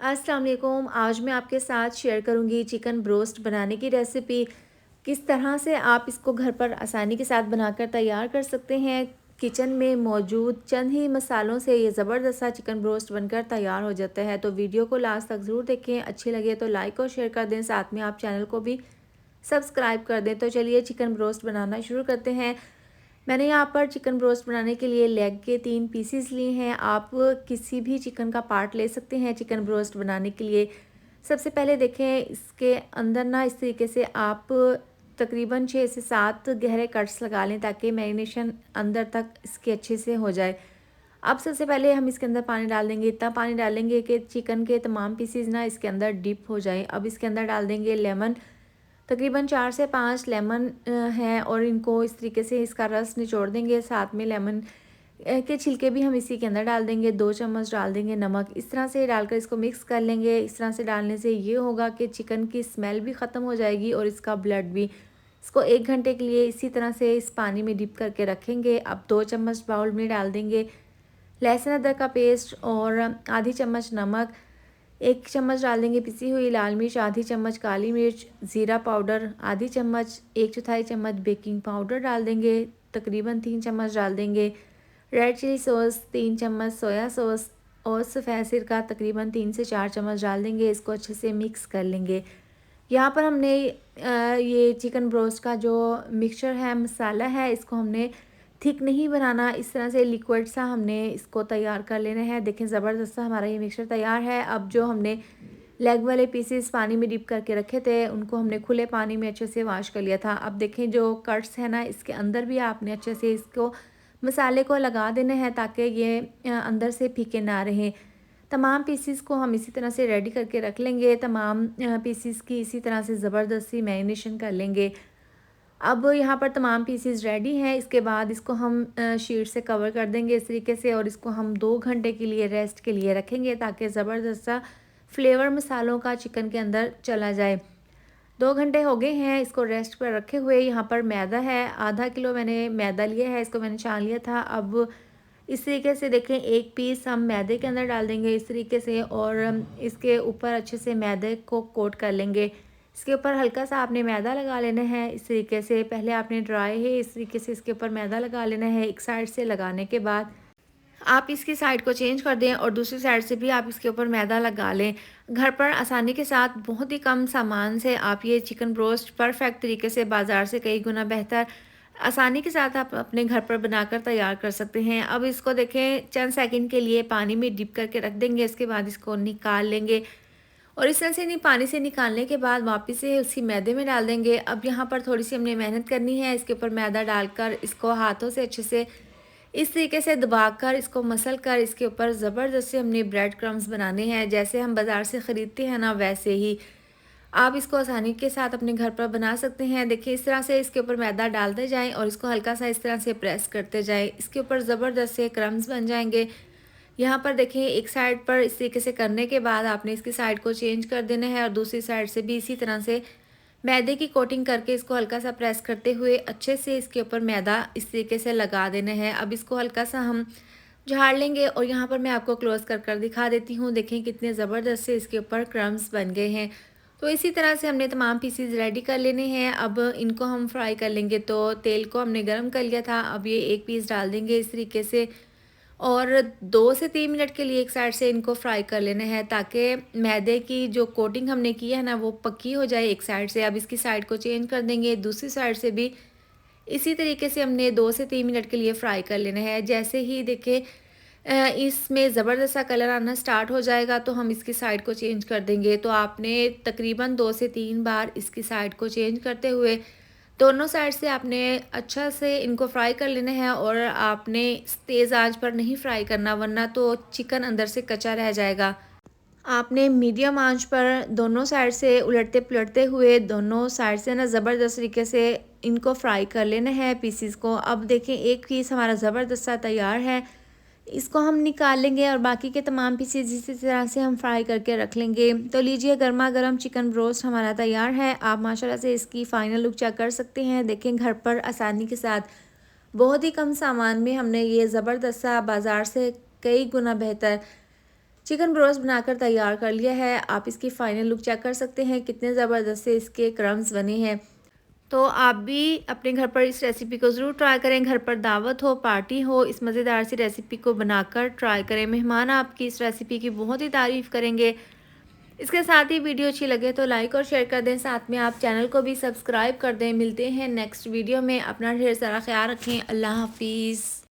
अस्सलाम वालेकुम। आज मैं आपके साथ शेयर करूंगी चिकन ब्रोस्ट बनाने की रेसिपी। किस तरह से आप इसको घर पर आसानी के साथ बनाकर तैयार कर सकते हैं। किचन में मौजूद चंद ही मसालों से ये ज़बरदस्त सा चिकन ब्रोस्ट बनकर तैयार हो जाता है। तो वीडियो को लास्ट तक ज़रूर देखें, अच्छी लगे तो लाइक और शेयर कर दें, साथ में आप चैनल को भी सब्सक्राइब कर दें। तो चलिए चिकन ब्रोस्ट बनाना शुरू करते हैं। मैंने यहाँ पर चिकन ब्रोस्ट बनाने के लिए लेग के 3 पीसीस लिए हैं। आप किसी भी चिकन का पार्ट ले सकते हैं चिकन ब्रोस्ट बनाने के लिए। सबसे पहले देखें इसके अंदर ना इस तरीके से आप तकरीबन 6 से 7 गहरे कट्स लगा लें ताकि मैरिनेशन अंदर तक इसके अच्छे से हो जाए। अब सबसे पहले हम इसके अंदर पानी डाल देंगे, इतना पानी डालेंगे कि चिकन के तमाम पीसीज ना इसके अंदर डिप हो जाएं। अब इसके अंदर डाल देंगे लेमन, तकरीबन 4 से 5 लेमन हैं और इनको इस तरीके से इसका रस निचोड़ देंगे। साथ में लेमन के छिलके भी हम इसी के अंदर डाल देंगे। 2 चम्मच डाल देंगे नमक। इस तरह से डालकर इसको मिक्स कर लेंगे। इस तरह से डालने से ये होगा कि चिकन की स्मेल भी ख़त्म हो जाएगी और इसका ब्लड भी। इसको 1 घंटे के लिए इसी तरह से इस पानी में डिप करके रखेंगे। अब 2 चम्मच बाउल में डाल देंगे लहसुन अदरक का पेस्ट और आधी चम्मच नमक। 1 चम्मच डाल देंगे पिसी हुई लाल मिर्च, आधी चम्मच काली मिर्च, ज़ीरा पाउडर आधी चम्मच, 1/4 चम्मच बेकिंग पाउडर डाल देंगे, तकरीबन 3 चम्मच डाल देंगे रेड चिली सॉस, 3 चम्मच सोया सॉस और सफ़ेद सिरका तकरीबन 3 से 4 चम्मच डाल देंगे। इसको अच्छे से मिक्स कर लेंगे। यहाँ पर हमने ये चिकन ब्रोस्ट का जो मिक्सचर है, मसाला है, इसको हमने थिक नहीं बनाना, इस तरह से लिक्विड सा हमने इसको तैयार कर लेना है। देखें ज़बरदस्त सा हमारा ये मिक्सचर तैयार है। अब जो हमने लेग वाले पीसेस पानी में डिप करके रखे थे उनको हमने खुले पानी में अच्छे से वॉश कर लिया था। अब देखें जो कट्स है ना, इसके अंदर भी आपने अच्छे से इसको मसाले को लगा देना है ताकि ये अंदर से फीके ना रहें। तमाम पीसीस को हम इसी तरह से रेडी करके रख लेंगे। तमाम पीसीस की इसी तरह से ज़बरदस्त सी मैरिनेशन कर लेंगे। अब यहाँ पर तमाम पीसीस रेडी हैं। इसके बाद इसको हम शीट से कवर कर देंगे इस तरीके से और इसको हम 2 घंटे के लिए रेस्ट के लिए रखेंगे ताकि ज़बरदस्त सा फ्लेवर मसालों का चिकन के अंदर चला जाए। 2 घंटे हो गए हैं इसको रेस्ट पर रखे हुए। यहाँ पर मैदा है, आधा किलो मैंने मैदा लिया है, इसको मैंने छान लिया था। अब इस तरीके से देखें 1 पीस हम मैदे के अंदर डाल देंगे इस तरीके से और इसके ऊपर अच्छे से मैदे को कोट कर लेंगे। इसके ऊपर हल्का सा आपने मैदा लगा लेना है इस तरीके से। पहले आपने ड्राई है इस तरीके से इसके ऊपर मैदा लगा लेना है। एक साइड से लगाने के बाद आप इसकी साइड को चेंज कर दें और दूसरी साइड से भी आप इसके ऊपर मैदा लगा लें। घर पर आसानी के साथ बहुत ही कम सामान से आप ये चिकन ब्रोस्ट परफेक्ट तरीके से, बाज़ार से कई गुना बेहतर आसानी के साथ आप अपने घर पर बनाकर तैयार कर सकते हैं। अब इसको देखें चंद सेकंड के लिए पानी में डिप करके रख देंगे। इसके बाद इसको निकाल लेंगे और इस तरह से नहीं, पानी से निकालने के बाद वापस से उसी मैदे में डाल देंगे। अब यहाँ पर थोड़ी सी हमने मेहनत करनी है। इसके ऊपर मैदा डालकर इसको हाथों से अच्छे से इस तरीके से दबाकर इसको मसल कर इसके ऊपर ज़बरदस्त से हमने ब्रेड क्रम्स बनाने हैं। जैसे हम बाज़ार से ख़रीदते हैं ना, वैसे ही आप इसको आसानी के साथ अपने घर पर बना सकते हैं। देखिए इस तरह से इसके ऊपर मैदा डालते जाएं और इसको हल्का सा इस तरह से प्रेस करते जाएं। इसके ऊपर ज़बरदस्त से क्रम्स बन जाएंगे। यहाँ पर देखें एक साइड पर इस तरीके से करने के बाद आपने इसकी साइड को चेंज कर देना है और दूसरी साइड से भी इसी तरह से मैदे की कोटिंग करके इसको हल्का सा प्रेस करते हुए अच्छे से इसके ऊपर मैदा इस तरीके से लगा देना है। अब इसको हल्का सा हम झाड़ लेंगे और यहाँ पर मैं आपको क्लोज कर दिखा देती हूँ। देखें कितने ज़बरदस्त से इसके ऊपर क्रम्स बन गए हैं। तो इसी तरह से हमने तमाम पीसीज रेडी कर लेने हैं। अब इनको हम फ्राई कर लेंगे। तो तेल को हमने गर्म कर लिया था। अब ये 1 पीस डाल देंगे इस तरीके से और 2 से 3 मिनट के लिए एक साइड से इनको फ्राई कर लेना है ताकि मैदे की जो कोटिंग हमने की है ना, वो पक्की हो जाए एक साइड से। अब इसकी साइड को चेंज कर देंगे, दूसरी साइड से भी इसी तरीके से हमने 2 से 3 मिनट के लिए फ्राई कर लेना है। जैसे ही देखें इसमें ज़बरदस्त सा कलर आना स्टार्ट हो जाएगा तो हम इसकी साइड को चेंज कर देंगे। तो आपने तकरीबन 2 से 3 बार इसकी साइड को चेंज करते हुए दोनों साइड से आपने अच्छा से इनको फ्राई कर लेना है और आपने तेज़ आंच पर नहीं फ्राई करना, वरना तो चिकन अंदर से कच्चा रह जाएगा। आपने मीडियम आंच पर दोनों साइड से उलटते पुलटते हुए दोनों साइड से ना ज़बरदस्त तरीके से इनको फ्राई कर लेना है पीसीस को। अब देखें 1 पीस हमारा ज़बरदस्त सा तैयार है। इसको हम निकाल लेंगे और बाकी के तमाम पीसेस इसी तरह से हम फ्राई करके रख लेंगे। तो लीजिए गर्मा गर्म चिकन ब्रोस्ट हमारा तैयार है। आप माशाल्लाह से इसकी फ़ाइनल लुक चेक कर सकते हैं। देखें घर पर आसानी के साथ बहुत ही कम सामान में हमने ये ज़बरदस्त सा, बाज़ार से कई गुना बेहतर चिकन ब्रोस्ट बनाकर तैयार कर लिया है। आप इसकी फ़ाइनल लुक चेक कर सकते हैं, कितने ज़बरदस्त से इसके क्रम्स बने हैं। तो आप भी अपने घर पर इस रेसिपी को ज़रूर ट्राई करें। घर पर दावत हो, पार्टी हो, इस मज़ेदार सी रेसिपी को बनाकर ट्राई करें। मेहमान आपकी इस रेसिपी की बहुत ही तारीफ़ करेंगे। इसके साथ ही वीडियो अच्छी लगे तो लाइक और शेयर कर दें। साथ में आप चैनल को भी सब्सक्राइब कर दें। मिलते हैं नेक्स्ट वीडियो में। अपना ढेर सारा ख्याल रखें। अल्लाह हाफ़िज़।